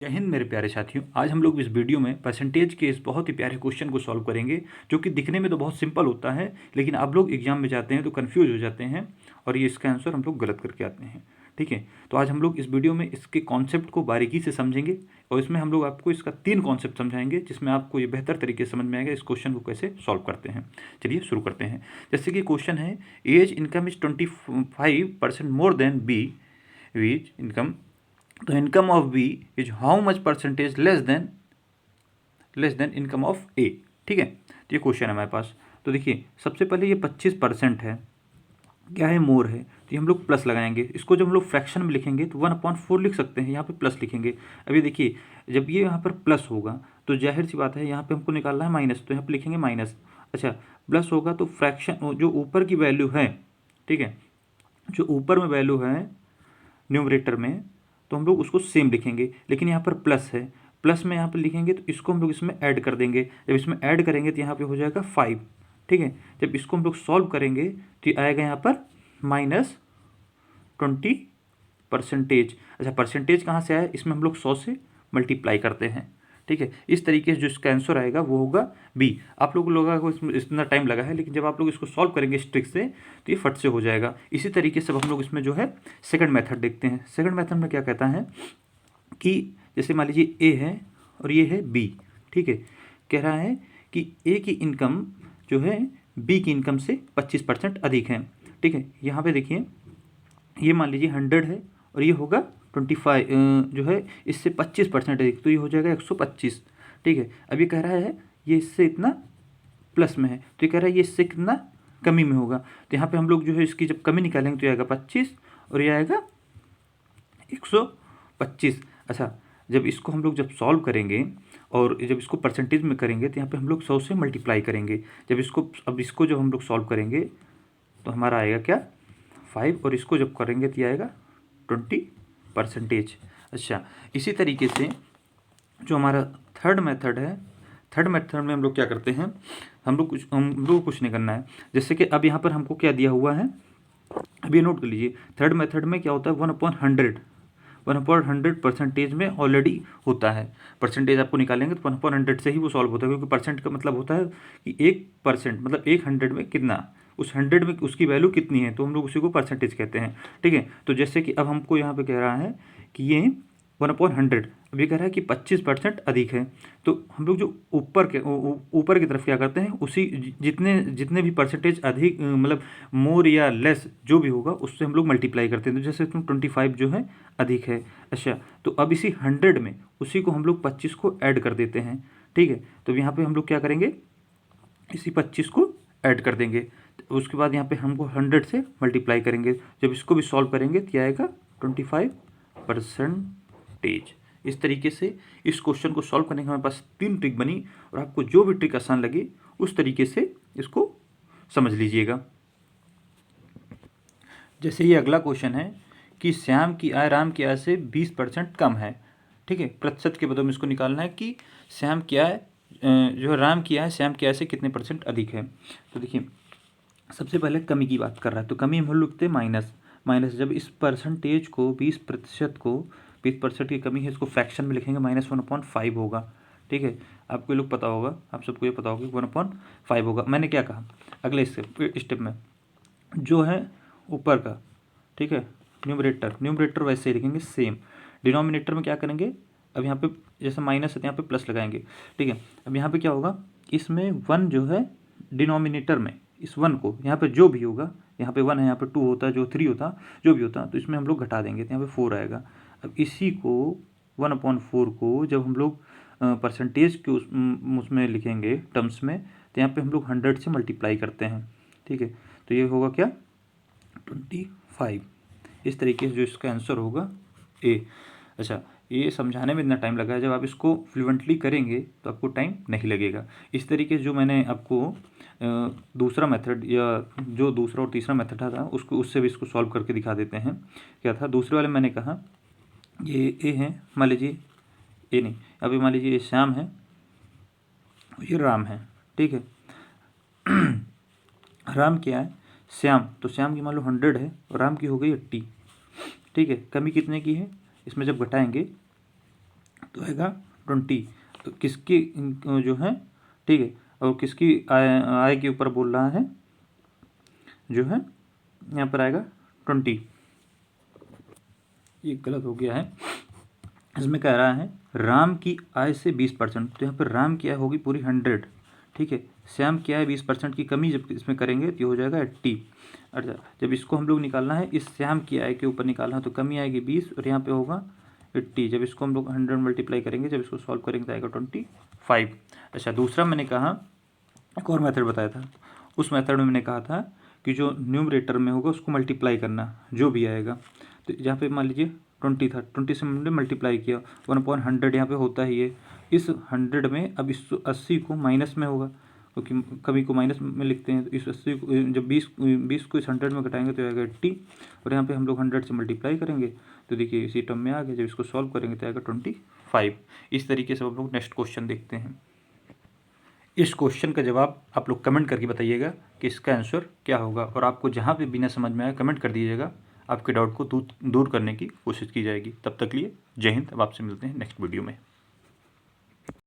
जय हिंद मेरे प्यारे साथियों। आज हम लोग इस वीडियो में परसेंटेज के इस बहुत ही प्यारे क्वेश्चन को सॉल्व करेंगे, जो कि दिखने में तो बहुत सिंपल होता है, लेकिन आप लोग एग्जाम में जाते हैं तो कंफ्यूज हो जाते हैं और ये इसका आंसर हम लोग गलत करके आते हैं। ठीक है, तो आज हम लोग इस वीडियो में इसके कॉन्सेप्ट को बारीकी से समझेंगे और इसमें हम लोग आपको इसका 3 कॉन्सेप्ट समझाएंगे, जिसमें आपको ये बेहतर तरीके से समझ में आएगा इस क्वेश्चन को कैसे सॉल्व करते हैं। चलिए शुरू करते हैं। जैसे कि क्वेश्चन है, as income is 25% more than B which income, तो income of B is how much percentage less than income of A. ठीक है, तो ये क्वेश्चन है हमारे पास। तो देखिए, सबसे पहले ये 25% है, क्या है, मोर है, तो ये हम लोग प्लस लगाएंगे। इसको जब हम लोग फ्रैक्शन में लिखेंगे तो 1/4 लिख सकते हैं, यहाँ पे प्लस लिखेंगे। अभी देखिए, जब ये यहाँ पर प्लस होगा तो जाहिर सी बात है यहाँ पे हमको निकालना है माइनस, तो यहाँ पे लिखेंगे माइनस। अच्छा, प्लस होगा तो फ्रैक्शन जो ऊपर की वैल्यू है, ठीक है, जो ऊपर में वैल्यू है न्यूमरेटर में, तो हम लोग उसको सेम लिखेंगे। लेकिन यहाँ पर प्लस है, प्लस में यहाँ पर लिखेंगे तो इसको हम लोग इसमें ऐड कर देंगे। जब इसमें ऐड करेंगे तो यहाँ पे हो जाएगा 5। ठीक है, जब इसको हम लोग सॉल्व करेंगे तो ये आएगा यहाँ पर -20%। अच्छा, परसेंटेज कहाँ से आया, इसमें हम लोग 100 से मल्टीप्लाई करते हैं। ठीक है, इस तरीके से जो इसका आंसर आएगा वो होगा बी। आप लोगों को इसमें इतना टाइम लगा है, लेकिन जब आप लोग इसको सॉल्व करेंगे इस ट्रिक से तो ये फट से हो जाएगा। इसी तरीके से अब हम लोग इसमें जो है सेकंड मेथड देखते हैं। सेकंड मेथड में क्या कहता है कि जैसे मान लीजिए ए है और ये है बी। ठीक है, कह रहा है कि ए की इनकम जो है बी की इनकम से 25% अधिक है। ठीक है, यहाँ पे देखिए, ये मान लीजिए 100 है और ये होगा 25 जो है इससे 25% अधिक, तो ये हो जाएगा 125। ठीक है, अब ये कह रहा है ये इससे इतना प्लस में है, तो ये कह रहा है ये इससे कितना कमी में होगा। तो यहाँ पे हम लोग जो है इसकी जब कमी निकालेंगे तो ये आएगा 25 और ये आएगा 125। अच्छा, जब इसको हम लोग जब सॉल्व करेंगे और जब इसको परसेंटेज में करेंगे तो यहाँ पे हम लोग 100 से मल्टीप्लाई करेंगे। जब इसको जब हम लोग सॉल्व करेंगे तो हमारा आएगा क्या, 5, और इसको जब करेंगे तो ये आएगा 20%। अच्छा, इसी तरीके से जो हमारा थर्ड मेथड है, थर्ड मेथड में हम लोग क्या करते हैं, हम लोग को कुछ नहीं करना है। जैसे कि अब यहाँ पर हमको क्या दिया हुआ है, अब ये नोट कर लीजिए। थर्ड मेथड में क्या होता है, 1/100 परसेंटेज में ऑलरेडी होता है। परसेंटेज आपको निकालेंगे तो 1/100 से ही वो सॉल्व होता है, क्योंकि परसेंट का मतलब होता है कि 1% मतलब 100 में कितना, उस 100 में उसकी वैल्यू कितनी है, तो हम लोग उसी को परसेंटेज कहते हैं। ठीक है, तो जैसे कि अब हमको यहाँ पे कह रहा है कि ये 1/100, अब ये कह रहा है कि 25% अधिक है, तो हम लोग जो ऊपर की तरफ क्या करते हैं, उसी जितने जितने भी परसेंटेज अधिक मतलब मोर या लेस जो भी होगा उससे हम लोग मल्टीप्लाई करते हैं। तो जैसे तुम 25 जो है अधिक है। अच्छा, तो अब इसी 100 में उसी को हम लोग 25 को ऐड कर देते हैं। ठीक है, तो यहाँ पे हम लोग क्या करेंगे, इसी 25 को ऐड कर देंगे। तो उसके बाद यहाँ पे हमको 100 से मल्टीप्लाई करेंगे। जब इसको भी सॉल्व करेंगे तो आएगा 25%। इस तरीके से इस क्वेश्चन को सॉल्व करने के हमारे पास 3 ट्रिक बनी, और आपको जो भी ट्रिक आसान लगे उस तरीके से इसको समझ लीजिएगा। जैसे ये अगला क्वेश्चन है कि श्याम की आय राम की आय से 20% कम है। ठीक है, प्रतिशत के बदले में इसको निकालना है कि श्याम की आय जो है राम की आय श्याम की आय से कितने परसेंट अधिक है। तो देखिए, सबसे पहले कमी की बात कर रहा है, तो कमी हम लिखते हैं माइनस। जब इस परसेंटेज को 20% की कमी है, इसको फ्रैक्शन में लिखेंगे, -1/5 होगा। ठीक है, आपको लोग पता होगा, आप सबको ये पता होगा कि 1/5 होगा। मैंने क्या कहा, अगले स्टेप में जो है ऊपर का, ठीक है, न्यूमरेटर वैसे ही लिखेंगे सेम। डिनोमिनेटर में क्या करेंगे, अब यहाँ पे जैसे माइनस है तो यहाँ पे प्लस लगाएंगे। ठीक है, अब यहाँ पे क्या होगा, इसमें 1 जो है डिनोमिनेटर में, इस 1 को यहाँ पे जो भी होगा, यहाँ पे 1 है, यहाँ पे 2 होता है, जो 3 होता, जो भी होता, तो इसमें हम लोग घटा देंगे तो यहाँ पे 4 आएगा। अब इसी को 1/4 को जब हम लोग परसेंटेज के उसमें लिखेंगे टर्म्स में, तो यहाँ पे हम लोग 100 से मल्टीप्लाई करते हैं। ठीक है, तो ये होगा क्या, 25। इस तरीके से जो इसका आंसर होगा ए। अच्छा, ये समझाने में इतना टाइम लगा है, जब आप इसको फ्लुएंटली करेंगे तो आपको टाइम नहीं लगेगा। इस तरीके से जो मैंने आपको दूसरा मेथड या जो दूसरा और तीसरा मेथड था उसको, उससे भी इसको सॉल्व करके दिखा देते हैं। क्या था दूसरे वाले, मैंने कहा ये ए है, मान लीजिए ए नहीं, अभी मान लीजिए ये श्याम है, ये राम है। ठीक है, राम क्या है, श्याम, तो श्याम की मान लो 100 है और राम की हो गई 80। ठीक है, कमी कितने की है, इसमें जब घटाएंगे तो आएगा 20। तो किसकी जो है, ठीक है, और किसकी आय के ऊपर बोल रहा है, जो है यहाँ पर आएगा 20। ये गलत हो गया है, इसमें कह रहा है राम की आय से 20%, तो यहाँ पर राम की आय होगी पूरी 100, ठीक है। श्याम की आय 20% की कमी जब इसमें करेंगे तो ये हो जाएगा 80। अच्छा, जब इसको हम लोग निकालना है, इस श्याम की आय के ऊपर निकालना है, तो कमी आएगी 20 और यहाँ पे होगा 80। जब इसको हम लोग 100 मल्टीप्लाई करेंगे, जब इसको सॉल्व करेंगे तो आएगा 25। अच्छा, दूसरा मैंने कहा, एक और मेथड बताया था, उस मेथड में मैंने कहा था कि जो न्यूमरेटर में होगा उसको मल्टीप्लाई करना, जो भी आएगा। तो यहाँ पे मान लीजिए 20 था, 20 से हमने मल्टीप्लाई किया, 1/100 यहाँ पे होता ही है। इस 100 में अब इस 80 को माइनस में होगा, क्योंकि कभी को माइनस में लिखते हैं। तो इस 80 को जब 20 को इस 100 में घटाएंगे तो आएगा 80, और यहाँ पे हम लोग 100 से मल्टीप्लाई करेंगे तो देखिए इसी टर्म में आ गया। जब इसको सॉल्व करेंगे तो आएगा 25। इस तरीके से हम लोग नेक्स्ट क्वेश्चन देखते हैं। इस क्वेश्चन का जवाब आप लोग कमेंट करके बताइएगा कि इसका आंसर क्या होगा, और आपको जहाँ पे बिना समझ में आया कमेंट कर दीजिएगा, आपके डाउट को दूर करने की कोशिश की जाएगी। तब तक लिए जय हिंद। अब आपसे मिलते हैं नेक्स्ट वीडियो में।